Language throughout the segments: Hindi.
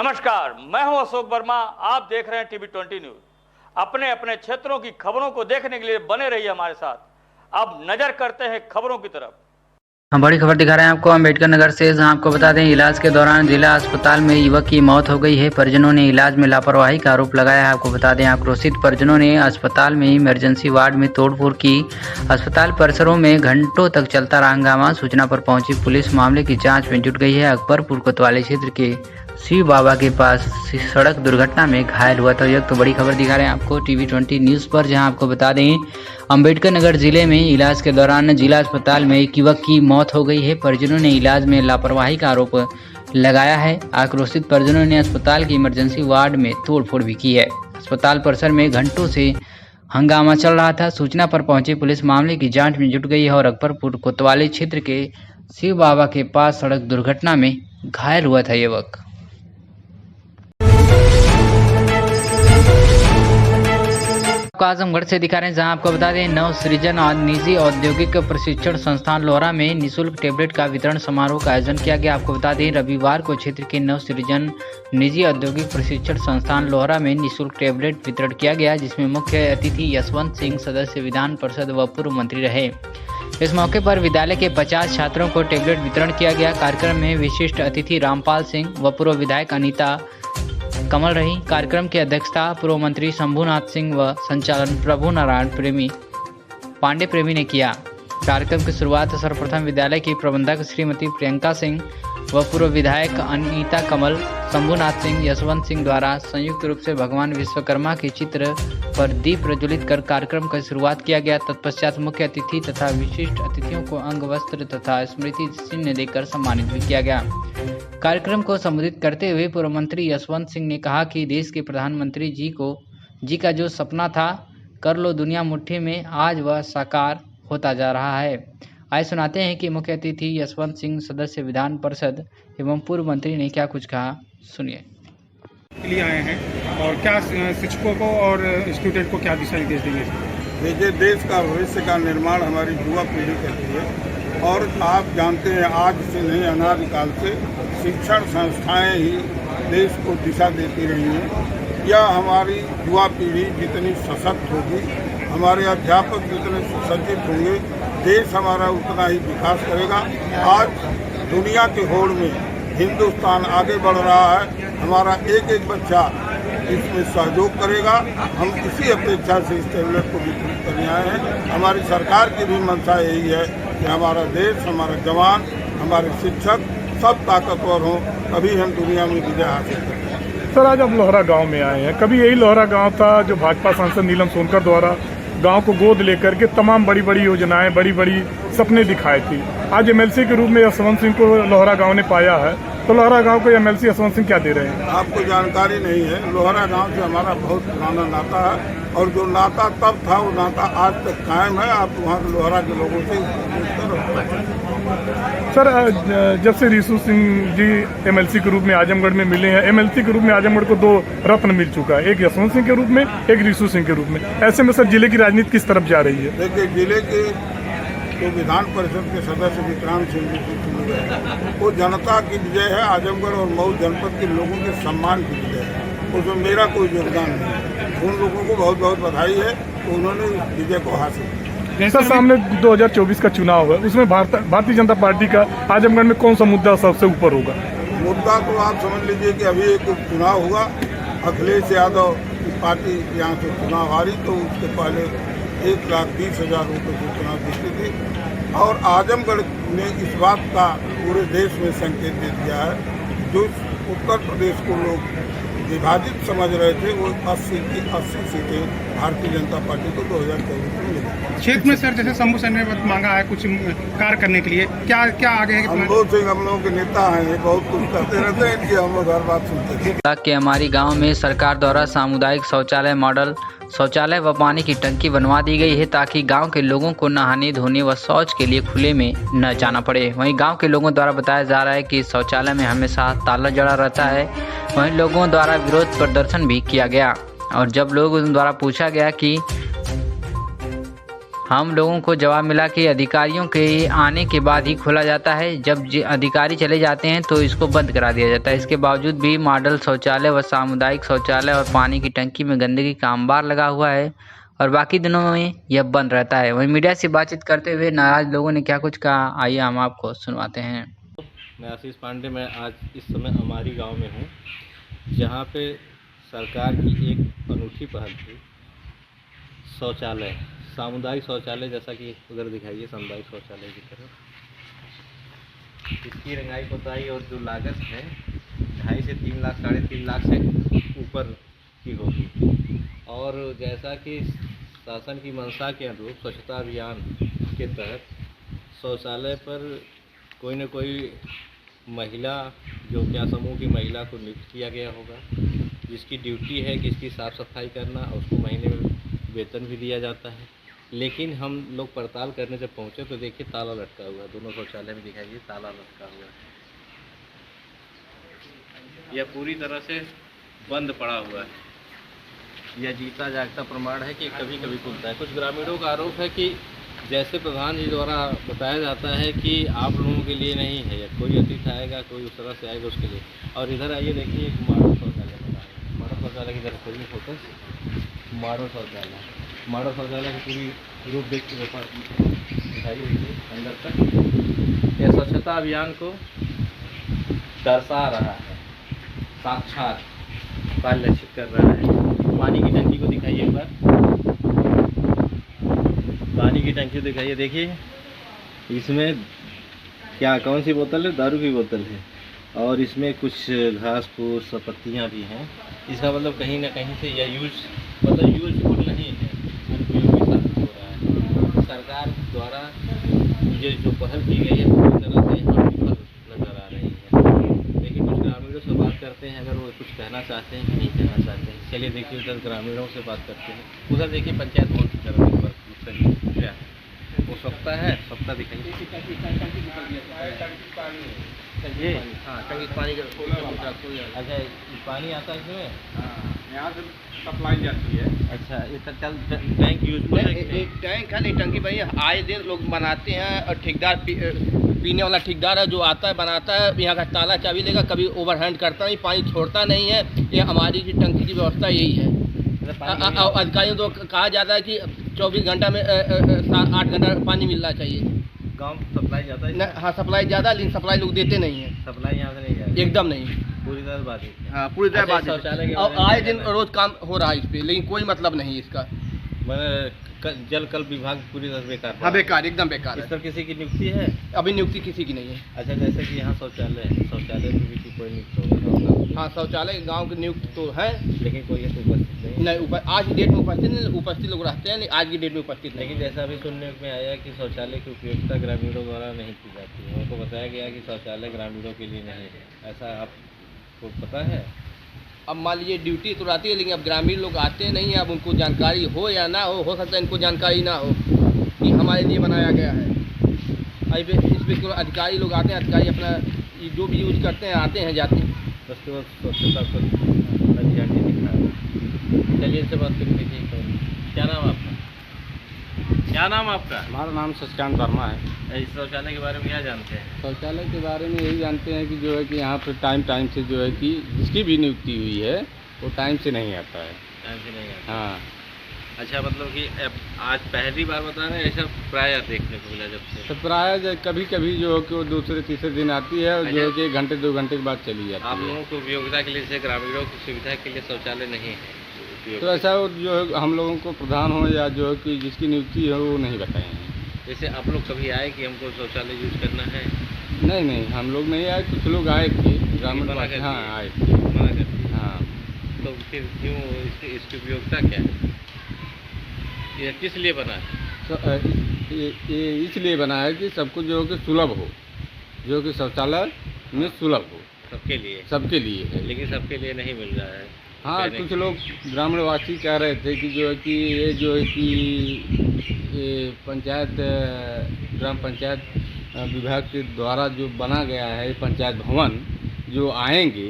नमस्कार, मैं हूं अशोक वर्मा। आप देख रहे हैं टीवी 20 न्यूज। अपने अपने क्षेत्रों की खबरों को देखने के लिए बने रहिए हमारे साथ। अब नजर करते हैं खबरों की तरफ। हम बड़ी खबर दिखा रहे हैं आपको अम्बेडकर नगर से, जहां आपको बता दें इलाज के दौरान जिला अस्पताल में युवक की मौत हो गई है। परिजनों ने इलाज में लापरवाही का आरोप लगाया है। आपको बता दें आक्रोशित परिजनों ने अस्पताल में इमरजेंसी वार्ड में तोड़फोड़ की। अस्पताल परिसरों में घंटों तक चलता रहा हंगामा। सूचना पर पहुंची पुलिस मामले की जाँच में जुट गई है। अकबरपुर कोतवाली क्षेत्र के शिव बाबा के पास सड़क दुर्घटना में घायल हुआ था युवक। तो बड़ी खबर दिखा रहे हैं आपको टीवी 20 न्यूज़ पर, जहां आपको बता दें अम्बेडकर नगर जिले में इलाज के दौरान जिला अस्पताल में एक युवक की मौत हो गई है। परिजनों ने इलाज में लापरवाही का आरोप लगाया है। आक्रोशित परिजनों ने अस्पताल की इमरजेंसी वार्ड में तोड़फोड़ भी की है। अस्पताल परिसर में घंटों से हंगामा चल रहा था। सूचना पर पहुंची पुलिस मामले की जाँच में जुट गई है और अकबरपुर कोतवाली क्षेत्र के शिव बाबा के पास सड़क दुर्घटना में घायल हुआ था युवक। आजमगढ़ से दिखा रहे हैं, जहां आपको बता दें नव सृजन और निजी औद्योगिक प्रशिक्षण संस्थान लोहरा में निःशुल्क टेबलेट का वितरण समारोह का आयोजन किया गया। आपको बता दें रविवार को क्षेत्र के नव सृजन निजी औद्योगिक प्रशिक्षण संस्थान लोहरा में निःशुल्क टेबलेट वितरण किया गया, जिसमें मुख्य अतिथि यशवंत सिंह सदस्य विधान परिषद व पूर्व मंत्री रहे। इस मौके पर विद्यालय के 50 छात्रों को टेबलेट वितरण किया गया। कार्यक्रम में विशिष्ट अतिथि रामपाल सिंह व पूर्व विधायक अनीता कमल रही। कार्यक्रम की अध्यक्षता पूर्व मंत्री शंभुनाथ सिंह व संचालन प्रभु नारायण पांडे प्रेमी ने किया। कार्यक्रम की शुरुआत सर्वप्रथम विद्यालय की प्रबंधक श्रीमती प्रियंका सिंह व पूर्व विधायक अनीता कमल, शंभुनाथ सिंह, यशवंत सिंह द्वारा संयुक्त रूप से भगवान विश्वकर्मा के चित्र पर दीप प्रज्वलित कर कार्यक्रम की शुरुआत किया गया। तत्पश्चात मुख्य अतिथि तथा विशिष्ट अतिथियों को अंग वस्त्र तथा स्मृति चिन्ह देकर सम्मानित भी किया गया। कार्यक्रम को संबोधित करते हुए पूर्व मंत्री यशवंत सिंह ने कहा कि देश के प्रधानमंत्री जी का जो सपना था कर लो दुनिया मुट्ठी में, आज वह साकार होता जा रहा है। आइए सुनाते हैं कि मुख्य अतिथि यशवंत सिंह सदस्य विधान परिषद एवं पूर्व मंत्री ने क्या कुछ कहा, सुनिए। के लिए आए हैं और क्या शिक्षकों को और स्टूडेंट को क्या दिशा निर्देश देंगे? देखिए, देश का भविष्य का निर्माण हमारी युवा पीढ़ी करती है और आप जानते हैं आज से नहीं अनादिकाल से शिक्षण संस्थाएं ही देश को दिशा देती रही हैं। या हमारी युवा पीढ़ी जितनी सशक्त होगी, हमारे अध्यापक जितने सुसज्जित होंगे, देश हमारा उतना ही विकास करेगा। आज दुनिया की होड़ में हिंदुस्तान आगे बढ़ रहा है। हमारा एक एक बच्चा इसमें सहयोग करेगा। हम इसी अपेक्षा से इस टेबलेट को वितरित करने आए हैं। हमारी सरकार की भी मंशा यही है कि हमारा देश, हमारा जवान, हमारे शिक्षक सब ताकतवर हों, तभी हम दुनिया में विजय हासिल करें। सर, आज आप लोहरा गांव में आए हैं। कभी यही लोहरा गांव था जो भाजपा सांसद नीलम सोनकर द्वारा गांव को गोद लेकर के तमाम बड़ी बड़ी योजनाएं, बड़ी बड़ी सपने दिखाए थी। आज एमएलसी के रूप में यशवंत सिंह को लोहरा गांव ने पाया है, तो लोहरा गांव को एमएलसी यशवंत सिंह क्या दे रहे हैं? आपको जानकारी नहीं है, लोहरा गांव से हमारा बहुत पुराना नाता है और जो नाता तब था वो नाता आज तक कायम है। आप वहाँ के लोहरा के लोगों से सर, जब से रिशु सिंह जी एमएलसी के रूप में आजमगढ़ में मिले हैं, एमएलसी के रूप में आजमगढ़ को 2 रत्न मिल चुका है, एक यशवंत सिंह के रूप में, एक रिशु सिंह के रूप में। ऐसे में सर जिले की राजनीति किस तरफ जा रही है? देखिए, जिले के जो विधान परिषद के सदस्य विक्रांत सिंह जी चुने गए, वो जनता की विजय है। आजमगढ़ और मऊ जनपद के लोगों के सम्मान की विजय है। उसमें मेरा कोई योगदान नहीं है। उन लोगों को बहुत बहुत बधाई है, तो उन्होंने विजय को हासिल किया। सर, सामने 2024 का चुनाव है, उसमें भारतीय जनता पार्टी का आजमगढ़ में कौन सा मुद्दा सबसे ऊपर होगा? मुद्दा तो आप समझ लीजिए कि अभी एक चुनाव होगा, अखिलेश यादव की पार्टी यहाँ से चुनाव हारी, तो उसके पहले 1,20,000 रुपये की चुनाव जीती थी। और आजमगढ़ ने इस बात का पूरे देश में संकेत दे दिया है, जो उत्तर प्रदेश को लोग विभाजित समझ रहे थे, वो 80 की 80 सीटें भारतीय जनता पार्टी को 2024 में मिली। क्षेत्र में सर जैसे शंभू सिंह ने मांगा है कुछ कार्य करने के लिए, क्या आगे है? शंभू सिंह हम लोगों के नेता हैं, बहुत कुछ करते रहते हैं, इसलिए हम लोग हर बात सुनते हैं। कि हमारी गांव में सरकार द्वारा सामुदायिक शौचालय मॉडल शौचालय व पानी की टंकी बनवा दी गई है, ताकि गांव के लोगों को नहाने धोने व शौच के लिए खुले में न जाना पड़े। वहीं गांव के लोगों द्वारा बताया जा रहा है कि शौचालय में हमेशा ताला जड़ा रहता है। वहीं लोगों द्वारा विरोध प्रदर्शन भी किया गया और जब लोगों द्वारा पूछा गया कि हम लोगों को जवाब मिला कि अधिकारियों के आने के बाद ही खोला जाता है। जब अधिकारी चले जाते हैं तो इसको बंद करा दिया जाता है। इसके बावजूद भी मॉडल शौचालय व सामुदायिक शौचालय और पानी की टंकी में गंदगी का अंबार लगा हुआ है और बाकी दिनों में यह बंद रहता है। वहीं मीडिया से बातचीत करते हुए नाराज लोगों ने क्या कुछ कहा, आइए हम आपको सुनवाते हैं। मैं आशीष पांडे, मैं आज इस समय हमारी गांव में हूं, जहां पे सरकार की एक अनूठी पहल थी, शौचालय, सामुदायिक शौचालय, जैसा कि उधर दिखाइए सामुदायिक शौचालय की तरफ। इसकी रंगाई पुताई और जो लागत है 2.5 से 3 लाख, 3.5 लाख से ऊपर की होगी। और जैसा कि शासन की मंशा के अनुरूप स्वच्छता अभियान के तहत शौचालय पर कोई न कोई महिला, जो क्या समूह की महिला को नियुक्त किया गया होगा, जिसकी ड्यूटी है कि इसकी साफ़ सफाई करना, और उसको महीने में वेतन भी दिया जाता है। लेकिन हम लोग पड़ताल करने जब पहुंचे तो देखिए ताला लटका हुआ है, दोनों शौचालय में दिखाइए ताला लटका हुआ है। यह पूरी तरह से बंद पड़ा हुआ है। यह जीता जागता प्रमाण है कि कभी कभी खुलता है। कुछ ग्रामीणों का आरोप है कि जैसे प्रधान जी द्वारा बताया जाता है कि आप लोगों के लिए नहीं है, या कोई अतिथि आएगा, कोई उस तरह से आएगा उसके लिए। और इधर आइए देखिए, एक मॉडल शौचालय बना है। मॉडल शौचालय की तरफ करिए फोकस। मॉडल शौचालय की पूरी रूप देख दिखाइए अंदर तक। यह स्वच्छता अभियान को दर्शा रहा है, साक्षात परिलक्षित कर रहा है। पानी की टंकी को दिखाइए एक बार, पानी की टंकी दिखाइए। देखिए इसमें क्या, कौन सी बोतल है? दारू की बोतल है। और इसमें कुछ घास फूस पत्तियाँ भी हैं। इसका मतलब कहीं ना कहीं से यह यूजफुल नहीं है, अनुपयोगी साबित हो रहा है। सरकार द्वारा ये जो पहल की गई है पूरी तरह से यहाँ विफल नजर आ रही है। लेकिन कुछ ग्रामीणों से बात करते हैं, अगर वो कुछ कहना चाहते हैं कि नहीं कहना चाहते हैं। चलिए देखिए उधर ग्रामीणों से बात करते हैं। उधर देखिए पंचायत भवन की तरफ एक बार क्या वो सकता है, सकता दिखाइए। ये हाँ, टंकी पानी का अच्छा, पानी आता है इसमें? यहाँ से सप्लाई जाती है। अच्छा, ये टैंक यूजफुल है? टैंक है नहीं, टंकी भाई आए दिन लोग बनाते हैं, और ठेकेदार पीने वाला ठेकेदार है जो आता है बनाता है, यहाँ का ताला चाबी लेगा, कभी ओवरहैंड करता नहीं, पानी छोड़ता नहीं है। ये हमारी की टंकी की व्यवस्था यही है। अधिकारियों तो कहा जाता है कि 24 घंटा में 8 घंटा पानी मिलना चाहिए। गाँव सप्लाई ज़्यादा है? हाँ सप्लाई ज़्यादा, लेकिन सप्लाई लोग देते नहीं है। सप्लाई यहाँ से नहीं जाती? एकदम नहीं, पूरी तरह बाधित है। हाँ पूरी तरह अच्छा, शौचालय बाधित। और आए दिन रोज काम हो रहा है इस पर, लेकिन कोई मतलब नहीं इसका। मैंने जल कल विभाग पूरी तरह बेकार। हाँ बेकार, एकदम बेकार इस है। पर किसी की नियुक्ति है? अभी नियुक्ति किसी की नहीं है। अच्छा, जैसे कि यहाँ शौचालय है, शौचालय में भी कोई नियुक्त होगा? हाँ शौचालय गांव के नियुक्त तो है, लेकिन कोई है तो उपस्थित नहीं। आज की डेट में उपस्थित लोग रहते हैं, आज की डेट में उपस्थित नहीं। लेकिन जैसा अभी सुनने में आया कि शौचालय की उपयोगिता ग्रामीणों द्वारा नहीं की जाती है। उनको बताया गया कि शौचालय ग्रामीणों के लिए नहीं है, ऐसा आपको पता है? अब मान लीजिए ड्यूटी तो रहती है, लेकिन अब ग्रामीण लोग आते नहीं है। अब उनको जानकारी हो या ना हो सकता है इनको जानकारी ना हो कि हमारे लिए बनाया गया है। इस पर अधिकारी लोग आते हैं, अधिकारी अपना जो भी यूज करते हैं आते हैं जाते हैं। उसके बाद स्वच्छता को हरियाणा दिखा है। चलिए इनसे बात करें। देखिए क्या नाम आपका? क्या नाम आपका? हमारा नाम शशिकांत वर्मा है। इस शौचालय के बारे में क्या जानते हैं? शौचालय के बारे में यही जानते हैं कि जो है कि यहाँ पर टाइम से जो है कि जिसकी भी नियुक्ति हुई है वो टाइम से नहीं आता है। टाइम से नहीं आता? हाँ। अच्छा, मतलब कि आज पहली बार बता रहे हैं, ऐसा प्राय देखने को मिला जब से? तो प्राय कभी कभी जो है कि वो दूसरे तीसरे दिन आती है, और जो है कि 1 घंटे 2 घंटे के बाद चली जाती है। आप लोगों को उपयोगिता के लिए, जैसे ग्रामीणों की सुविधा के लिए शौचालय नहीं है? तो ऐसा जो है हम लोगों को प्रधान हो या जो है कि जिसकी नियुक्ति है वो नहीं बताए हैं। जैसे आप लोग कभी आए कि हमको शौचालय यूज करना है? नहीं, हम लोग नहीं आए, कुछ लोग आए थे ग्रामीण। हाँ आए थे, मना करते। हाँ। तो फिर क्यों इसकी उपयोगिता क्या है? ये किस लिए बना है? ये इसलिए बना है कि सबको जो है कि सुलभ हो, जो कि शौचालय में सुलभ हो सबके लिए। सबके लिए है। लेकिन सबके लिए नहीं मिल रहा है। हाँ, कुछ लोग ग्रामीणवासी कह रहे थे कि जो है कि ये जो है कि ये ग्राम पंचायत विभाग के द्वारा जो बना गया है पंचायत भवन, जो आएंगे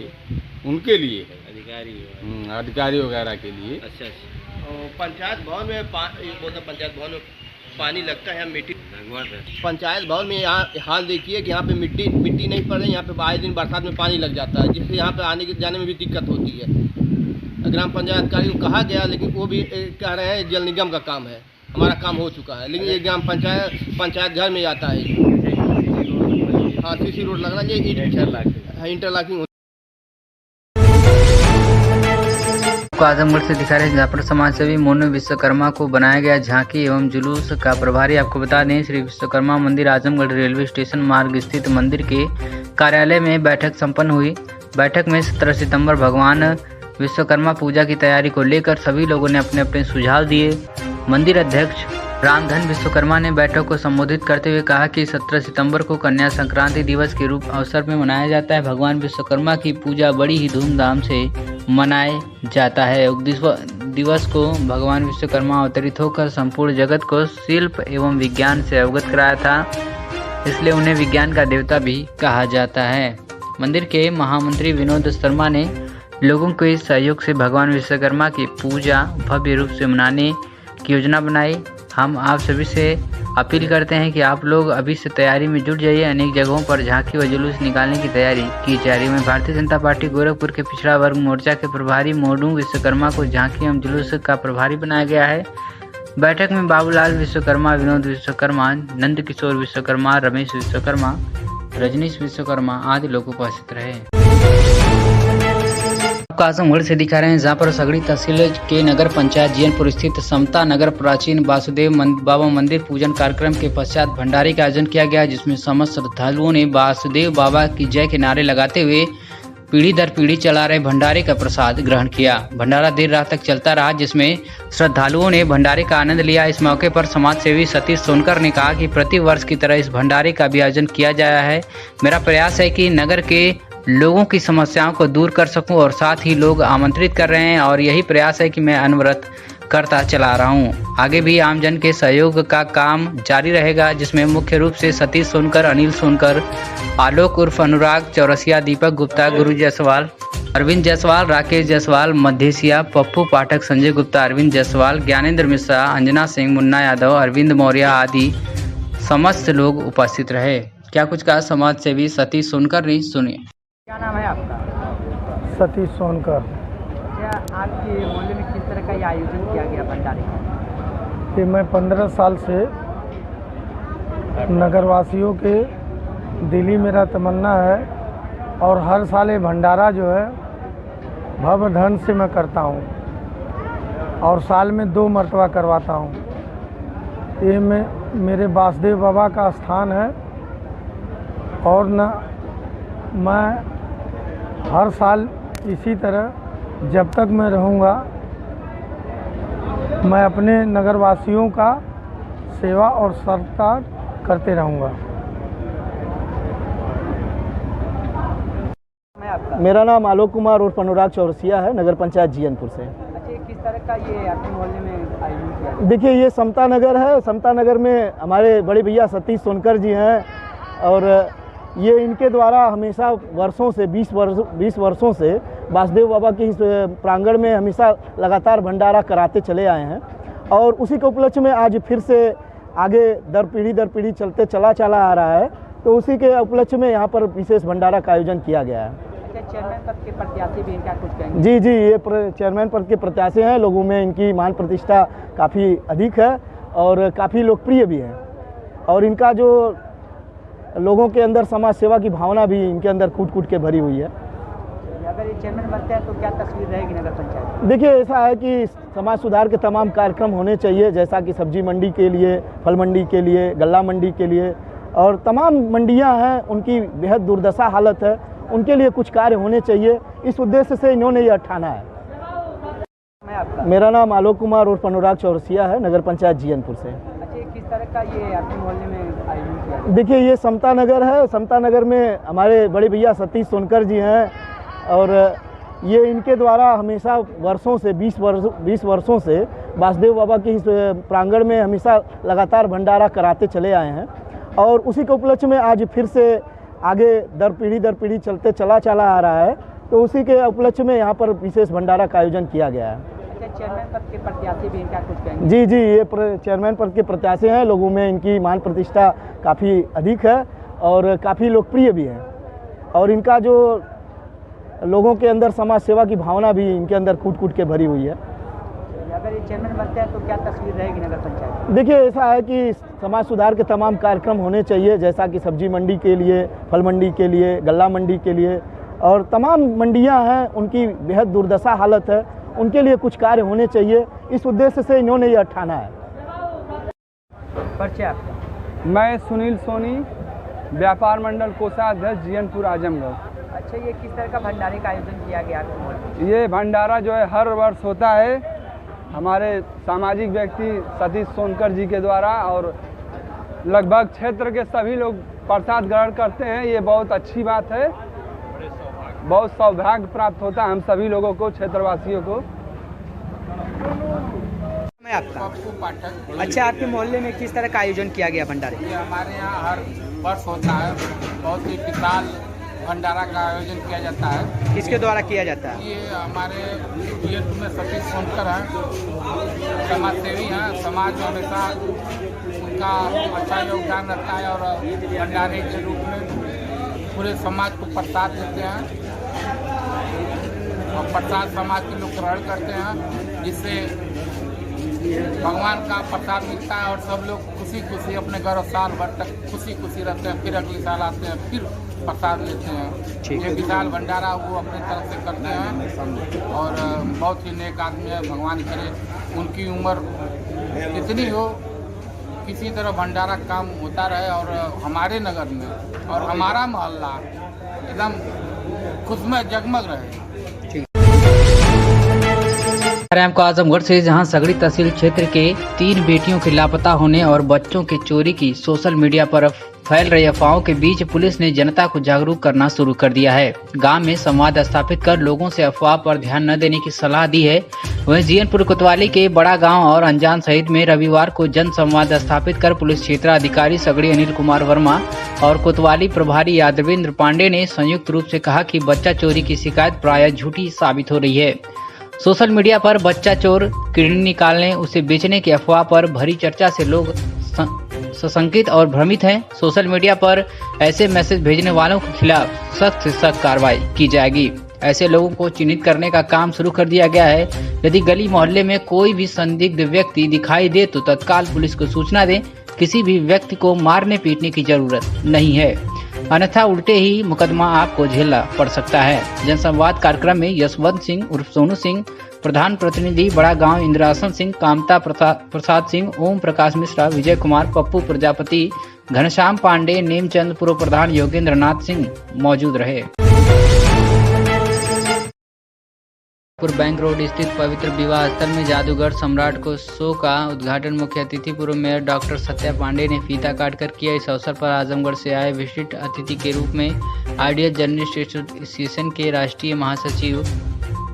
उनके लिए है, अधिकारी अधिकारी वगैरह के लिए। अच्छा। पंचायत भवन में पंचायत भवन में पानी लगता है यहाँ मिट्टी पंचायत भवन में। यहाँ हाल देखिए कि यहाँ पे मिट्टी नहीं पड़ रही, यहाँ पे आए दिन बरसात में पानी लग जाता है, जिससे यहाँ पे आने जाने में भी दिक्कत होती है। ग्राम पंचायत अधिकारी को कहा गया, लेकिन वो भी कह रहे हैं जल निगम का काम है, हमारा काम हो चुका है, लेकिन ये ग्राम पंचायत घर में आता है। हाँ, सीसी रोड लग रहा है, ये इंटरलॉकिंग। आजमगढ़ से दिखा रहे हैं जहाँ पर समाज सेवी मोनू विश्वकर्मा को बनाया गया झांकी एवं जुलूस का प्रभारी। आपको बता दें श्री विश्वकर्मा मंदिर आजमगढ़ रेलवे स्टेशन मार्ग स्थित मंदिर के कार्यालय में बैठक संपन्न हुई। बैठक में 17 सितंबर भगवान विश्वकर्मा पूजा की तैयारी को लेकर सभी लोगों ने अपने अपने सुझाव दिए। मंदिर अध्यक्ष रामधन विश्वकर्मा ने बैठक को संबोधित करते हुए कहा कि 17 सितंबर को कन्या संक्रांति दिवस के रूप अवसर में मनाया जाता है। भगवान विश्वकर्मा की पूजा बड़ी ही धूमधाम से मनाया जाता है। दिवस को भगवान विश्वकर्मा अवतरित होकर संपूर्ण जगत को शिल्प एवं विज्ञान से अवगत कराया था, इसलिए उन्हें विज्ञान का देवता भी कहा जाता है। मंदिर के महामंत्री विनोद शर्मा ने लोगों के सहयोग से भगवान विश्वकर्मा की पूजा भव्य रूप से मनाने की योजना बनाई। हम आप सभी से अपील करते हैं कि आप लोग अभी से तैयारी में जुट जाइए। अनेक जगहों पर झांकी व जुलूस निकालने की तैयारी की जा रही है। भारतीय जनता पार्टी गोरखपुर के पिछड़ा वर्ग मोर्चा के प्रभारी मोनू विश्वकर्मा को झांकी एवं जुलूस का प्रभारी बनाया गया है। बैठक में बाबूलाल विश्वकर्मा, विनोद विश्वकर्मा, नंद किशोर विश्वकर्मा, रमेश विश्वकर्मा, रजनीश विश्वकर्मा आदि लोग उपस्थित रहे। आजमगढ़ से दिखा रहे हैं जहाँ पर सगड़ी तहसील के नगर पंचायत जीयनपुर स्थित समता नगर प्राचीन वासुदेव बाबा मंदिर पूजन कार्यक्रम के पश्चात भंडारे का आयोजन किया गया, जिसमें समस्त श्रद्धालुओं ने वासुदेव बाबा की जय के नारे लगाते हुए पीढ़ी दर पीढ़ी चला रहे भंडारे का प्रसाद ग्रहण किया। भंडारा देर रात तक चलता रहा, जिसमें श्रद्धालुओं ने भंडारे का आनंद लिया। इस मौके पर समाज सेवी सतीश सोनकर ने कहा कि प्रति वर्ष की तरह इस भंडारे का भी आयोजन किया जाया है। मेरा प्रयास है कि नगर के लोगों की समस्याओं को दूर कर सकूं और साथ ही लोग आमंत्रित कर रहे हैं और यही प्रयास है कि मैं अनवरत करता चला रहा हूं। आगे भी आमजन के सहयोग का काम जारी रहेगा, जिसमें मुख्य रूप से सतीश सोनकर, अनिल सोनकर, आलोक उर्फ अनुराग चौरसिया, दीपक गुप्ता, गुरु जायसवाल, अरविंद जायसवाल, राकेश जायसवाल, मध्यसिया, पप्पू पाठक, संजय गुप्ता, अरविंद जायसवाल, ज्ञानेंद्र मिश्रा, अंजना सिंह, मुन्ना यादव, अरविंद मौर्य आदि समस्त लोग उपस्थित रहे। क्या कुछ कहा समाज सेवी सतीश सोनकर ने, सुनिए। क्या नाम है आपका? सतीश सोनकर। क्या आपके मोहल्ले में किस तरह का ये आयोजन किया गया भंडारे का? कि मैं 15 साल से नगरवासियों के दिली मेरा तमन्ना है और हर साल ये भंडारा जो है भव्य ढंग से मैं करता हूँ और साल में 2 मरतबा करवाता हूँ। ये मेरे वासुदेव बाबा का स्थान है और न मैं हर साल इसी तरह जब तक मैं रहूँगा मैं अपने नगरवासियों का सेवा और सत्कार करते रहूँगा। मेरा नाम आलोक कुमार और अनुराग चौरसिया है, नगर पंचायत जीयनपुर से। अच्छा, किस तरह का ये आपके मोहल्ले में आयोजन किया गया? देखिए, ये समता नगर है। समता नगर में हमारे बड़े भैया सतीश सोनकर जी हैं और ये इनके द्वारा हमेशा वर्षों से 20 वर्षों से वासुदेव बाबा के इस प्रांगण में हमेशा लगातार भंडारा कराते चले आए हैं और उसी के उपलक्ष्य में आज फिर से आगे दर पीढ़ी चलते चला आ रहा है, तो उसी के उपलक्ष्य में यहाँ पर विशेष भंडारा का आयोजन किया गया है। अच्छा, चेयरमैन पद के प्रत्याशी भी इनका कुछ कहेंगे? जी, ये चेयरमैन पद के प्रत्याशी हैं। लोगों में इनकी मान प्रतिष्ठा काफ़ी अधिक है और काफ़ी लोकप्रिय भी है और इनका जो लोगों के अंदर समाज सेवा की भावना भी इनके अंदर कूट के भरी हुई है। अगर ये चेयरमैन बनते हैं तो क्या तस्वीर रहेगी नगर पंचायत? देखिए, ऐसा है कि समाज सुधार के तमाम कार्यक्रम होने चाहिए, जैसा कि सब्जी मंडी के लिए, फल मंडी के लिए, गल्ला मंडी के लिए और तमाम मंडियां हैं, उनकी बेहद दुर्दशा हालत है, उनके लिए कुछ कार्य होने चाहिए। इस उद्देश्य से इन्होंने ये ठाना है। मेरा नाम आलोक कुमार और अनुराग चौरसिया है, नगर पंचायत जीयनपुर से। अच्छा, किस तरह का ये आपके मोहल्ले में आयोजन किया गया? देखिए, ये समता नगर है। समता नगर में हमारे बड़े भैया सतीश सोनकर जी हैं और ये इनके द्वारा हमेशा वर्षों से 20 वर्षों से वासुदेव बाबा के इस प्रांगण में हमेशा लगातार भंडारा कराते चले आए हैं और उसी के उपलक्ष्य में आज फिर से आगे दर पीढ़ी चलते चला आ रहा है, तो उसी के उपलक्ष्य में यहाँ पर विशेष भंडारा का आयोजन किया गया है। अच्छा, चेयरमैन पद के प्रत्याशी भी इनका कुछ कहेंगे? जी जी, ये चेयरमैन पद के प्रत्याशी हैं। लोगों में इनकी मान प्रतिष्ठा काफ़ी अधिक है और काफ़ी लोकप्रिय भी है, और इनका जो लोगों के अंदर समाज सेवा की भावना भी इनके अंदर कूट कूट के भरी हुई है। अगर ये चेयरमैन बनते हैं तो क्या तस्वीर रहेगी नगर पंचायत? देखिए, ऐसा है कि समाज सुधार के तमाम कार्यक्रम होने चाहिए, जैसा कि सब्जी मंडी के लिए, फल मंडी के लिए, गल्ला मंडी के लिए, और तमाम मंडियां हैं उनकी बेहद दुर्दशा हालत है, उनके लिए कुछ कार्य होने चाहिए। इस उद्देश्य से इन्होंने ये ठाना है। परिचय आपका? मैं सुनील सोनी, व्यापार मंडल कोषाध्यक्ष, जीएनपुर आजमगढ़। अच्छा, ये किस तरह का भंडारे का आयोजन किया गया आपको? ये भंडारा जो है हर वर्ष होता है हमारे सामाजिक व्यक्ति सतीश सोनकर जी के द्वारा, और लगभग क्षेत्र के सभी लोग प्रसाद ग्रहण करते हैं। ये बहुत अच्छी बात है, बहुत सौभाग्य प्राप्त होता है हम सभी लोगों को, क्षेत्रवासियों को। मैं आपका पाठक। अच्छा, आपके मोहल्ले में किस तरह का आयोजन किया गया भंडारे? ये हमारे यहाँ हर वर्ष होता है, बहुत ही विशाल भंडारा का आयोजन किया जाता है। किसके द्वारा किया जाता है? ये हमारे जीएनपुर में सतीश सोनकर हैं, समाज सेवी हैं, समाज में हमेशा उनका अच्छा योगदान रहता है, और भंडारे के रूप में पूरे समाज को प्रसाद देते हैं, और प्रसाद समाज के लोग ग्रहण करते हैं, जिससे भगवान का प्रसाद मिलता है, और सब लोग खुशी खुशी अपने घर साल भर तक खुशी खुशी रहते हैं। फिर अगले साल आते हैं, फिर प्रसाद लेते हैं। ये विशाल भंडारा वो अपने तरफ से करते हैं, और बहुत ही नेक आदमी है। भगवान करे उनकी उम्र कितनी हो, किसी तरह भंडारा काम होता रहे, और हमारे नगर में और हमारा मोहल्ला एकदम खुशमय जगमग रहे। आपको आजमगढ़ से, जहां सगड़ी तहसील क्षेत्र के 3 बेटियों के लापता होने और बच्चों के चोरी की सोशल मीडिया पर फैल रही अफवाहों के बीच पुलिस ने जनता को जागरूक करना शुरू कर दिया है। गांव में संवाद स्थापित कर लोगों से अफवाह पर ध्यान न देने की सलाह दी है। वहीं जीएनपुर कोतवाली के बड़ा गांव और अंजान सहित में रविवार को जन संवाद स्थापित कर पुलिस क्षेत्राधिकारी सगड़ी अनिल कुमार वर्मा और कोतवाली प्रभारी यादवेंद्र पांडे ने संयुक्त रूप से कहा कि बच्चा चोरी की शिकायत प्रायः झूठी साबित हो रही है। सोशल मीडिया पर बच्चा चोर, किडनी निकालने, उसे बेचने की अफवाह पर भरी चर्चा से लोग सशंकित और भ्रमित हैं। सोशल मीडिया पर ऐसे मैसेज भेजने वालों के खिलाफ सख्त से सख्त कार्रवाई की जाएगी। ऐसे लोगों को चिन्हित करने का काम शुरू कर दिया गया है। यदि गली मोहल्ले में कोई भी संदिग्ध व्यक्ति दिखाई दे तो तत्काल पुलिस को सूचना दें। किसी भी व्यक्ति को मारने पीटने की जरूरत नहीं है, अन्यथा उल्टे ही मुकदमा आपको झेलना पड़ सकता है। जनसंवाद कार्यक्रम में यशवंत सिंह उर्फ सोनू सिंह, प्रधान प्रतिनिधि बड़ा गांव इंद्रासन सिंह, कामता प्रसाद सिंह, ओम प्रकाश मिश्रा, विजय कुमार, पप्पू प्रजापति, घनश्याम पांडे, नेमचंद, पूर्व प्रधान योगेंद्र नाथ सिंह मौजूद रहे। बैंक रोड स्थित पवित्र विवाह स्थल में जादूगर सम्राट को शो का उद्घाटन मुख्य अतिथि पूर्व मेयर डॉक्टर सत्या पांडे ने फीता काटकर किया। इस अवसर पर आजमगढ़ से आए विशिष्ट अतिथि के रूप में आइडियल जर्नलिस्ट एसोसिएशन के राष्ट्रीय महासचिव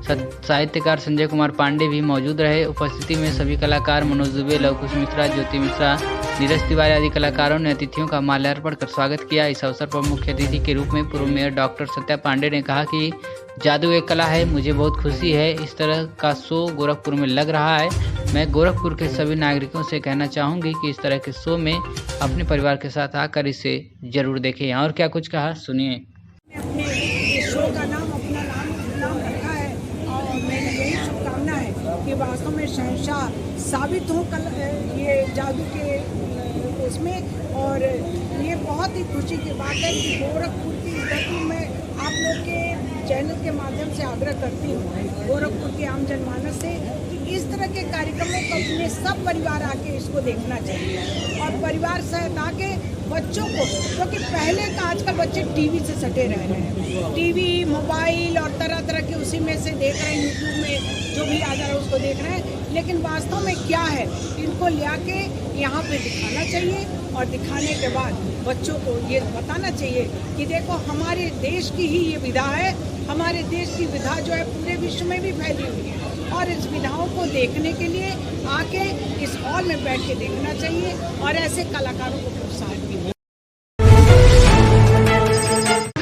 साहित्यकार संजय कुमार पांडे भी मौजूद रहे। उपस्थिति में सभी कलाकार मनोज दुबे, लवकुश मिश्रा, ज्योति मिश्रा, नीरज तिवारी आदि कलाकारों ने अतिथियों का माल्यार्पण कर स्वागत किया। इस अवसर पर मुख्य अतिथि के रूप में पूर्व मेयर डॉक्टर सत्या पांडे ने कहा कि जादू एक कला है, मुझे बहुत खुशी है इस तरह का शो गोरखपुर में लग रहा है। मैं गोरखपुर के सभी नागरिकों से कहना चाहूँगी कि इस तरह के शो में अपने परिवार के साथ आकर इसे जरूर देखें। और क्या कुछ कहा, सुनिए। शो का नाम अपना नाम रखा है, और मेरी यही शुभकामना है कि वास्तव में शहंशाह साबित हो ये जादू के उसमें। और ये बहुत ही खुशी की बात है कि गोरखपुर की गति में आप लोग के चैनल के माध्यम से आग्रह करती हूँ गोरखपुर के आम जनमानस से कि इस तरह के कार्यक्रमों को अपने सब परिवार आके इसको देखना चाहिए, और परिवार सहित आके बच्चों को, क्योंकि पहले का आजकल बच्चे टीवी से सटे रह रहे हैं, टीवी, मोबाइल और तरह तरह के उसी में से देख रहे हैं, यूट्यूब में जो भी आ जा रहा है उसको देख रहे हैं। लेकिन वास्तव में क्या है, इनको ले आके यहाँ पे दिखाना चाहिए, और दिखाने के बाद बच्चों को ये बताना चाहिए कि देखो हमारे देश की ही ये विधा है, हमारे देश की विधा जो है पूरे विश्व में भी फैली हुई है, और इस विधाओं को देखने के लिए आके इस हॉल में बैठ के देखना चाहिए, और ऐसे कलाकारों को प्रोत्साहन भी।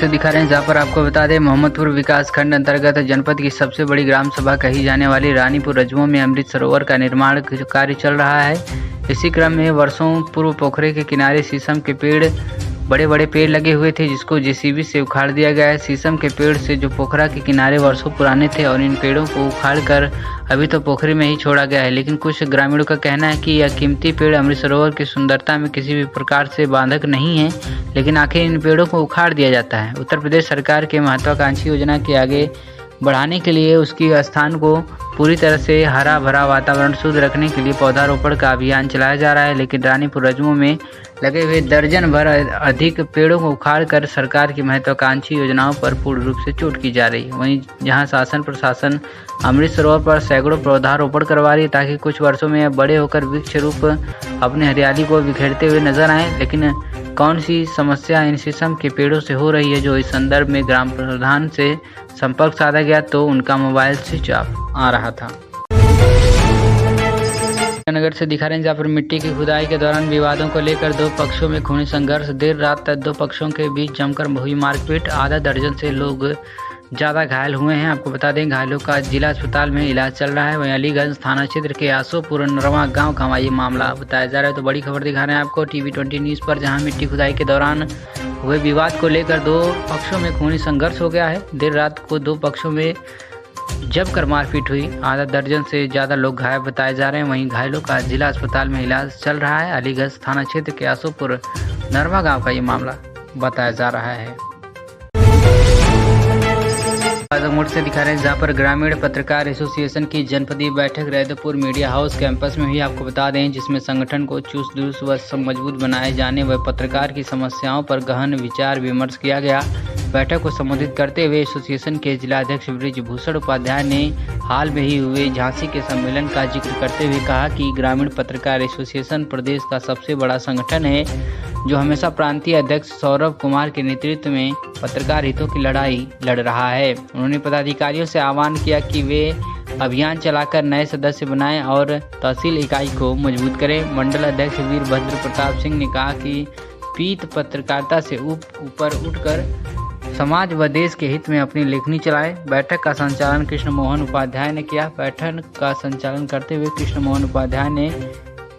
से दिखा रहे हैं, जहां पर आपको बता दें मोहम्मदपुर विकास खंड अंतर्गत जनपद की सबसे बड़ी ग्राम सभा कही जाने वाली रानीपुर रजमो में अमृत सरोवर का निर्माण कार्य चल रहा है। इसी क्रम में वर्षों पूर्व पोखरे के किनारे शीशम के पेड़ बड़े बड़े पेड़ लगे हुए थे, जिसको जेसीबी से उखाड़ दिया गया है। शीशम के पेड़ से जो पोखरा के किनारे वर्षों पुराने थे और इन पेड़ों को उखाड़कर अभी तो पोखरे में ही छोड़ा गया है, लेकिन कुछ ग्रामीणों का कहना है कि यह कीमती पेड़ अमृत सरोवर की सुंदरता में किसी भी प्रकार से बाधक नहीं है, लेकिन आखिर इन पेड़ों को उखाड़ दिया जाता है। उत्तर प्रदेश सरकार के महत्वाकांक्षी योजना के आगे बढ़ाने के लिए उसकी स्थान को पूरी तरह से हरा भरा वातावरण शुद्ध रखने के लिए पौधारोपण का अभियान चलाया जा रहा है, लेकिन रानीपुर रजमो में लगे हुए दर्जन भर अधिक पेड़ों को उखाड़कर सरकार की महत्वाकांक्षी योजनाओं पर पूर्ण रूप से चोट की जा रही है। वहीं जहां शासन प्रशासन अमृत सरोवर पर सैकड़ों पौधारोपण करवा रही है ताकि कुछ वर्षों में यह बड़े होकर वृक्ष रूप अपनी हरियाली को बिखेरते हुए नजर आए, लेकिन कौन सी समस्या इन शीशम के पेड़ों से हो रही है, जो इस संदर्भ में ग्राम प्रधान से संपर्क साधा गया तो उनका मोबाइल स्विच ऑफ आ रहा था। नगर से दिखा रहे हैं, जहाँ पर मिट्टी की खुदाई के दौरान विवादों को लेकर दो पक्षों में खूनी संघर्ष। देर रात तक दो पक्षों के बीच जमकर हुई मारपीट, आधा दर्जन से लोग ज़्यादा घायल हुए हैं। आपको बता दें घायलों का जिला अस्पताल में इलाज चल रहा है। वहीं अलीगंज थाना क्षेत्र के आसोपुर नरवा गांव का ये मामला बताया जा रहा है। तो बड़ी खबर दिखा रहे हैं आपको TV20 न्यूज़ पर, जहां मिट्टी खुदाई के दौरान हुए विवाद को लेकर दो पक्षों में खूनी संघर्ष हो गया है। देर रात को दो पक्षों में जमकर मारपीट हुई, आधा दर्जन से ज़्यादा लोग घायल बताए जा रहे हैं। वहीं घायलों का जिला अस्पताल में इलाज चल रहा है। अलीगंज थाना क्षेत्र के आसोपुर नरवा गाँव का ये मामला बताया जा रहा है। आजमगढ़ से दिखा रहे हैं, जहाँ पर ग्रामीण पत्रकार एसोसिएशन की जनपदीय बैठक रैदपुर मीडिया हाउस कैंपस में हुई। आपको बता दें जिसमें संगठन को चुस्त दुरुस्त व मजबूत बनाए जाने व पत्रकार की समस्याओं पर गहन विचार विमर्श किया गया। बैठक को संबोधित करते हुए एसोसिएशन के जिलाध्यक्ष बृजभूषण उपाध्याय ने हाल में ही हुए झांसी के सम्मेलन का जिक्र करते हुए कहा कि ग्रामीण पत्रकार एसोसिएशन प्रदेश का सबसे बड़ा संगठन है, जो हमेशा प्रांतीय अध्यक्ष सौरभ कुमार के नेतृत्व में पत्रकार हितों की लड़ाई लड़ रहा है। उन्होंने पदाधिकारियों से आह्वान किया कि वे अभियान चलाकर नए सदस्य बनाएं और तहसील इकाई को मजबूत करें। मंडल अध्यक्ष वीरभद्र प्रताप सिंह ने कहा कि पीत पत्रकारिता से ऊपर उठकर समाज व देश के हित में अपनी लेखनी चलाएं। बैठक का संचालन कृष्ण मोहन उपाध्याय ने किया। बैठक का संचालन करते हुए कृष्ण मोहन उपाध्याय ने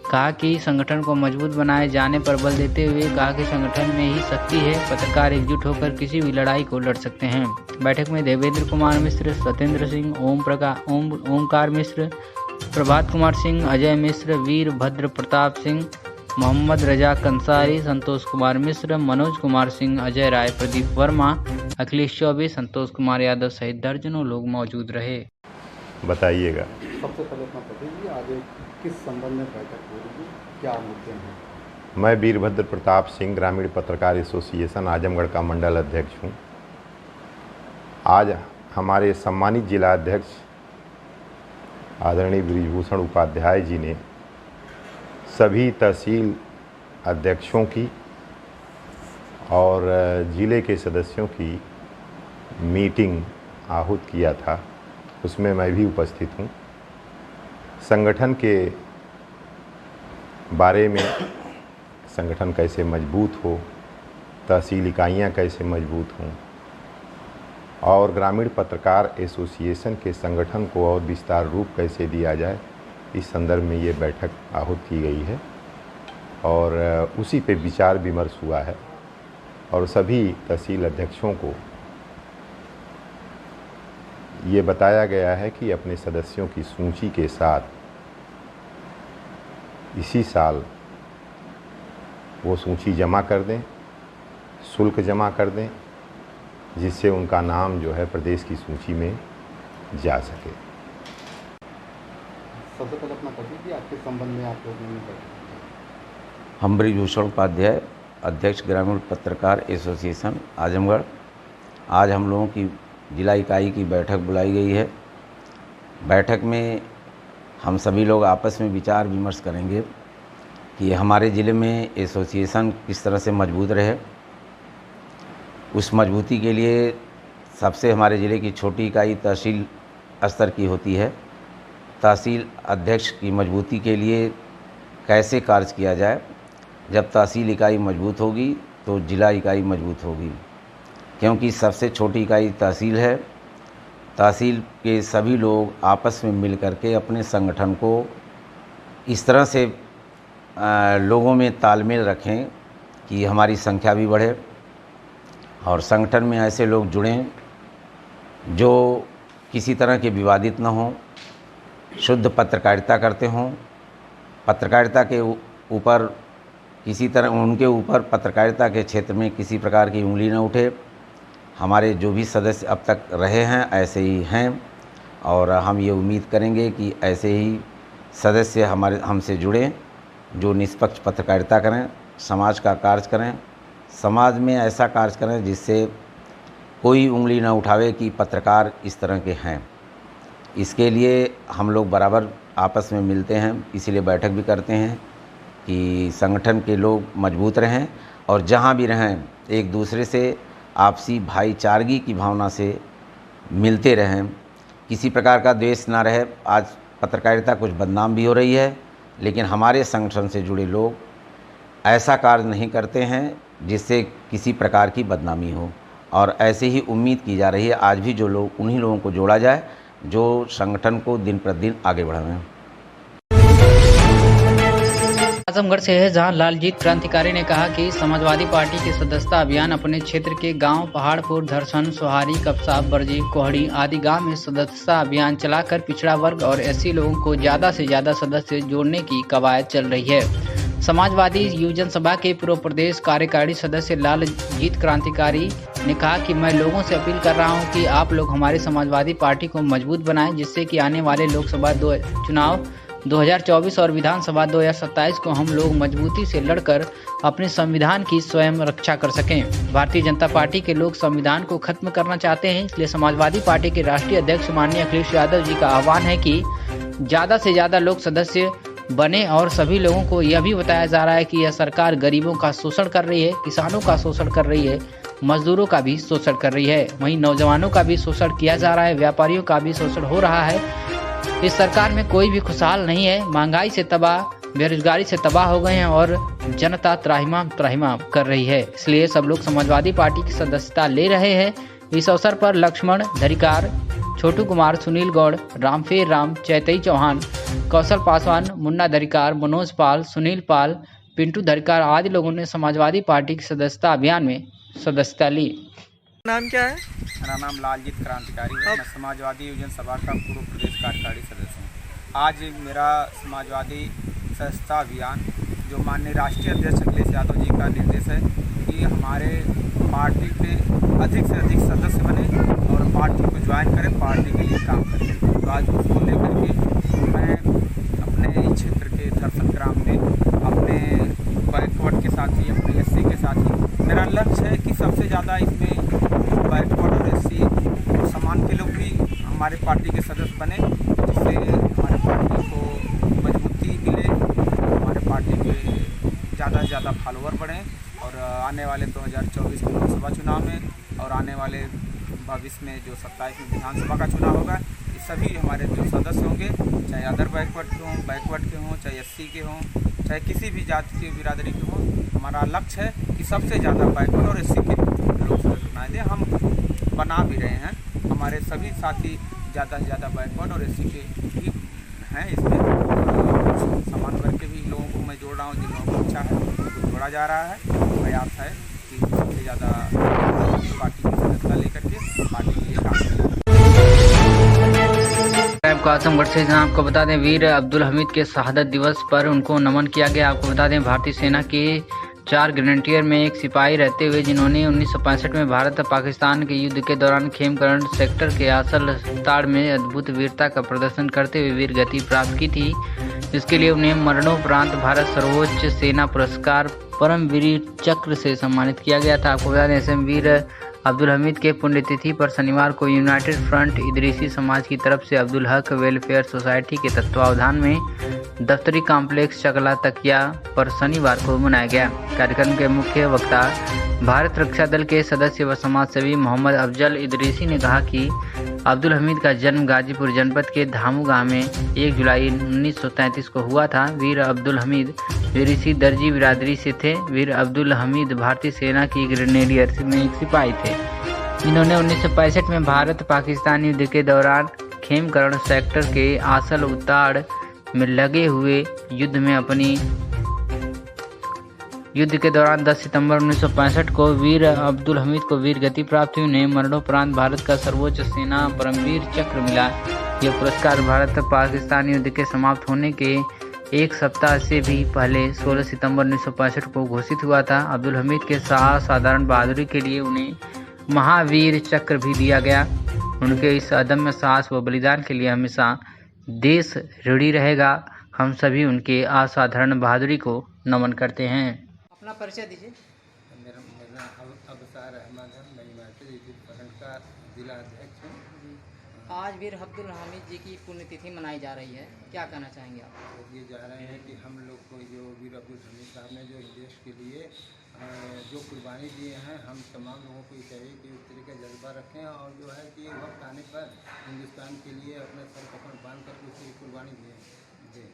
कहा कि संगठन को मजबूत बनाए जाने पर बल देते हुए कहा कि संगठन में ही शक्ति है, पत्रकार एकजुट होकर किसी भी लड़ाई को लड़ सकते हैं। बैठक में देवेंद्र कुमार मिश्र, सत्येंद्र सिंह, ओमकार मिश्र, प्रभात कुमार सिंह, अजय मिश्र, वीरभद्र प्रताप सिंह, मोहम्मद रजा कंसारी, संतोष कुमार मिश्र, मनोज कुमार सिंह, अजय राय, प्रदीप वर्मा, अखिलेश चौबे, संतोष कुमार यादव सहित दर्जनों लोग मौजूद रहे। बताइएगा। सबसे पहले अपना बताइए आगे किस संबंध में बैठक हो रही है, क्या मुद्दे हैं? मैं वीरभद्र प्रताप सिंह ग्रामीण पत्रकार एसोसिएशन आजमगढ़ का मंडल अध्यक्ष हूँ। आज हमारे सम्मानित जिला अध्यक्ष आदरणीय बृजभूषण उपाध्याय जी ने सभी तहसील अध्यक्षों की और ज़िले के सदस्यों की मीटिंग आहूत किया था, उसमें मैं भी उपस्थित हूँ। संगठन के बारे में, संगठन कैसे मजबूत हो, तहसील इकाइयाँ कैसे मजबूत हों और ग्रामीण पत्रकार एसोसिएशन के संगठन को और विस्तार रूप कैसे दिया जाए, इस संदर्भ में ये बैठक आहूत की गई है और उसी पे विचार विमर्श हुआ है और सभी तहसील अध्यक्षों को ये बताया गया है कि अपने सदस्यों की सूची के साथ इसी साल वो सूची जमा कर दें, शुल्क जमा कर दें, जिससे उनका नाम जो है प्रदेश की सूची में जा सके। सबसे पहले अपना बताइए आपके संबंध में आप लोगों ने बैठक। हम बृजभूषण उपाध्याय, अध्यक्ष ग्रामीण पत्रकार एसोसिएशन आजमगढ़। आज हम लोगों की जिला इकाई की बैठक बुलाई गई है। बैठक में हम सभी लोग आपस में विचार विमर्श करेंगे कि हमारे ज़िले में एसोसिएशन किस तरह से मजबूत रहे। उस मजबूती के लिए सबसे हमारे ज़िले की छोटी इकाई तहसील स्तर की होती है। तहसील अध्यक्ष की मजबूती के लिए कैसे कार्य किया जाए। जब तहसील इकाई मजबूत होगी तो जिला इकाई मजबूत होगी। क्योंकि सबसे छोटी इकाई तहसील है। तहसील के सभी लोग आपस में मिल कर के अपने संगठन को इस तरह से लोगों में तालमेल रखें कि हमारी संख्या भी बढ़े और संगठन में ऐसे लोग जुड़ें जो किसी तरह के विवादित न हों, शुद्ध पत्रकारिता करते हों, पत्रकारिता के ऊपर किसी तरह उनके ऊपर पत्रकारिता के क्षेत्र में किसी प्रकार की उंगली न उठे। हमारे जो भी सदस्य अब तक रहे हैं ऐसे ही हैं और हम ये उम्मीद करेंगे कि ऐसे ही सदस्य हमसे जुड़ें जो निष्पक्ष पत्रकारिता करें, समाज का कार्य करें, समाज में ऐसा कार्य करें जिससे कोई उंगली न उठावे कि पत्रकार इस तरह के हैं। इसके लिए हम लोग बराबर आपस में मिलते हैं, इसीलिए बैठक भी करते हैं कि संगठन के लोग मजबूत रहें और जहाँ भी रहें एक दूसरे से आपसी भाईचारगी की भावना से मिलते रहें, किसी प्रकार का द्वेष ना रहे। आज पत्रकारिता कुछ बदनाम भी हो रही है, लेकिन हमारे संगठन से जुड़े लोग ऐसा कार्य नहीं करते हैं जिससे किसी प्रकार की बदनामी हो और ऐसे ही उम्मीद की जा रही है आज भी जो लोग उन्हीं लोगों को जोड़ा जाए जो संगठन को दिन प्रतिदिन आगे बढ़ाएं। आजमगढ़ से है जहां लालजीत क्रांतिकारी ने कहा कि समाजवादी पार्टी के सदस्यता अभियान अपने क्षेत्र के गांव पहाड़पुर, धरसन, सोहारी, कपसा, बरजी, कोहड़ी आदि गांव में सदस्यता अभियान चलाकर पिछड़ा वर्ग और एससी लोगों को ज्यादा से ज्यादा सदस्य जोड़ने की कवायद चल रही है। समाजवादी युवजन सभा के पूर्व प्रदेश कार्यकारिणी सदस्य लालजीत क्रांतिकारी ने कहा कि मैं लोगों से अपील कर रहा हूं कि आप लोग हमारे समाजवादी पार्टी को मजबूत बनाएं, जिससे कि आने वाले लोकसभा चुनाव 2024 और विधानसभा 2027 को हम लोग मजबूती से लड़कर अपने संविधान की स्वयं रक्षा कर सकें। भारतीय जनता पार्टी के लोग संविधान को खत्म करना चाहते हैं, इसलिए समाजवादी पार्टी के राष्ट्रीय अध्यक्ष माननीय अखिलेश यादव जी का आह्वान है कि ज़्यादा से ज़्यादा लोग सदस्य बने और सभी लोगों को यह भी बताया जा रहा है कि यह सरकार गरीबों का शोषण कर रही है, किसानों का शोषण कर रही है, मजदूरों का भी शोषण कर रही है, वहीं नौजवानों का भी शोषण किया जा रहा है, व्यापारियों का भी शोषण हो रहा है। इस सरकार में कोई भी खुशहाल नहीं है, महंगाई से तबाह, बेरोजगारी से तबाह हो गए हैं और जनता त्राहिमाम कर रही है। इसलिए सब लोग समाजवादी पार्टी की सदस्यता ले रहे हैं। इस अवसर पर लक्ष्मण धरिकार, छोटू कुमार, सुनील गौड़, रामफेर राम, चैतई चौहान, कौशल पासवान, मुन्ना धरिकार, मनोज पाल, सुनील पाल, पिंटू धरिकार आदि लोगों ने समाजवादी पार्टी की सदस्यता अभियान में सदस्यता ली। नाम क्या है? मेरा नाम लालजीत क्रांतिकारी है। मैं समाजवादी युवजन सभा का पूर्व प्रदेश कार्यकारिणी सदस्य हूँ। आज मेरा समाजवादी सदस्यता अभियान जो माननीय राष्ट्रीय अध्यक्ष अखिलेश यादव जी का निर्देश है कि हमारे पार्टी पे अधिक से अधिक सदस्य बने और पार्टी को ज्वाइन करें, पार्टी के लिए काम करें। तो आज उसको लेकर के मैं अपने क्षेत्र के धरसन ग्राम में अपने बैकवर्ड के साथ ही, अपने एससी के साथ ही मेरा लक्ष्य है कि सबसे ज़्यादा इसमें बैकवर्ड और एससी समान के लोग भी हमारे पार्टी के सदस्य बने, जिससे हमारे पार्टी को मजबूती मिले, हमारे पार्टी के ज़्यादा से ज़्यादा फॉलोअर बढ़ें और आने वाले 2024 के लोकसभा चुनाव में और आने वाले भविष्य में जो 27 में विधानसभा का चुनाव होगा, ये सभी हमारे जो सदस्य होंगे, चाहे अदर बैकवर्ड के हों, चाहे एससी के हों, चाहे किसी भी जाति के बिरादरी के हों, हमारा लक्ष्य है कि सबसे ज़्यादा बैकवर्ड और एससी के लोग सदस्य बनाए दें। हम बना भी रहे हैं, हमारे सभी साथी ज़्यादा से ज़्यादा बैकवर्ड और एससी के भी हैं इसमें, और समान वर्ग के भी लोगों को मैं जोड़ रहा हूँ, जिन लोगों को अच्छा है उनको जोड़ा जा रहा है। प्रयास है कि सबसे ज़्यादा पार्टी की सदस्यता लेकर के पार्टी के लिए काम करें। आपको आजमगढ़ से जहां आपको बता दें वीर अब्दुल हमीद के शहादत दिवस पर उनको नमन किया गया। आपको बता दें भारतीय सेना के 4 ग्रेनेडियर में एक सिपाही रहते हुए जिन्होंने 1965 में भारत और पाकिस्तान के युद्ध के दौरान खेमकरण सेक्टर के आसल ताड़ में अद्भुत वीरता का प्रदर्शन करते हुए वीर गति प्राप्त की थी। इसके लिए उन्हें मरणोपरांत भारत सर्वोच्च सेना पुरस्कार परमवीर चक्र से सम्मानित किया गया था। आपको बता दें एसएम वीर अब्दुल हमीद के पुण्यतिथि पर शनिवार को यूनाइटेड फ्रंट इदरीसी समाज की तरफ से अब्दुल हक वेलफेयर सोसाइटी के तत्वावधान में दफ्तरी कॉम्प्लेक्स चकला तकिया पर शनिवार को मनाया गया। कार्यक्रम के मुख्य वक्ता भारत रक्षा दल के सदस्य व समाजसेवी मोहम्मद अफजल इदरीसी ने कहा कि अब्दुल हमीद का जन्म गाजीपुर जनपद के धामू गांव में 1 जुलाई 1933 को हुआ था। वीर अब्दुल हमीद विदेशी दर्जी बिरादरी से थे। वीर अब्दुल हमीद भारतीय सेना की ग्रेनेडियर में एक सिपाही थे। इन्होंने 1965 में भारत पाकिस्तान युद्ध के दौरान खेमकरण सेक्टर के आसल उताड़ में लगे हुए युद्ध के दौरान 10 सितंबर 1965 को वीर अब्दुल हमीद को वीर गति प्राप्त हुई। उन्हें मरणोपरांत भारत का सर्वोच्च सेना परमवीर चक्र मिला। यह पुरस्कार भारत पाकिस्तान युद्ध के समाप्त होने के एक सप्ताह से भी पहले 16 सितंबर 1965 को घोषित हुआ था। अब्दुल हमीद के साधारण बहादुरी के लिए उन्हें महावीर चक्र भी दिया गया। उनके इस अदम्य साहस व बलिदान के लिए हमेशा देश ऋणी रहेगा। हम सभी उनके असाधारण बहादुरी को नमन करते हैं। अपना परिचय दीजिए। मेरा नाम अबसार अहमद है। मैं हिमाचल प्रखंड का जिला अध्यक्ष हूँ। आज वीर अब्दुल हमीद जी की पुण्यतिथि मनाई जा रही है, क्या कहना चाहेंगे आप? ये जा रहे हैं कि हम लोग को जो वीर अब्दुल हमीद साहब ने जो देश के लिए जो कुर्बानी दिए हैं, हम तमाम लोगों को ये चाहिए कि उस तरह का जज्बा रखें और जो है कि वक्त आने पर हिंदुस्तान के लिए अपने सर कफन बांध कर उसकी कुर्बानी दें।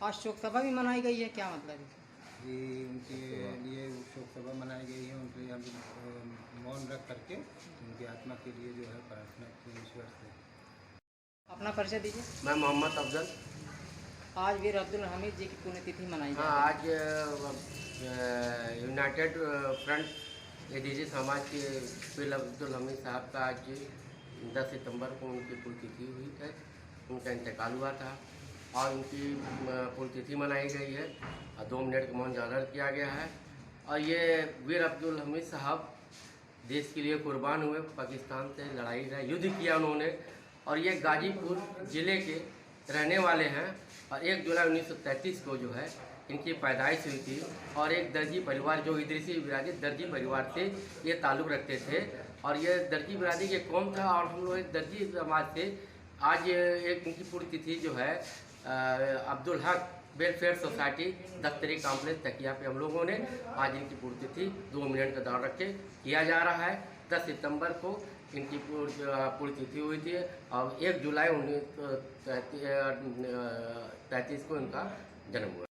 आज शोक सभा भी मनाई गई है, क्या मतलब है? जी, उनके लिए शोक सभा मनाई गई है। उनके लिए हम मौन रख करके उनकी आत्मा के लिए जो है प्रार्थना की ईश्वर से। अपना परिचय दीजिए। मैं मोहम्मद अफजल। आज वीर अब्दुल हमीद जी की पुण्यतिथि मनाई हाँ, आज यूनाइटेड फ्रंट एडीजी समाज के वीर अब्दुल हमीद साहब का आज 10 सितंबर को उनकी पुण्यतिथि हुई है। उनका इंतकाल हुआ था और उनकी पुण्यतिथि मनाई गई है और 2 मिनट का मौन जाहिर किया गया है। और ये वीर अब्दुल हमीद साहब देश के लिए कुर्बान हुए, पाकिस्तान से लड़ाई का युद्ध किया उन्होंने। और ये गाजीपुर ज़िले के रहने वाले हैं और 1 जुलाई 1933 को जो है इनकी पैदाइश हुई थी। और एक दर्जी परिवार जो इदरीसी बिरादरी दर्जी परिवार से ये ताल्लुक़ रखते थे और ये दर्जी बिरादरी के कौम था और हम लोग एक दर्जी समाज से आज एक इनकी पुण्यतिथि जो है अब्दुल हक वेलफेयर सोसाइटी दफ्तरी कॉम्प्लेक्स तकिया पे हम लोगों ने आज इनकी पुण्यतिथि 2 मिनट का दौर रख के किया जा रहा है। 10 सितंबर को इनकी पुण्यतिथि हुई थी और 1 जुलाई 1933 को इनका जन्म हुआ।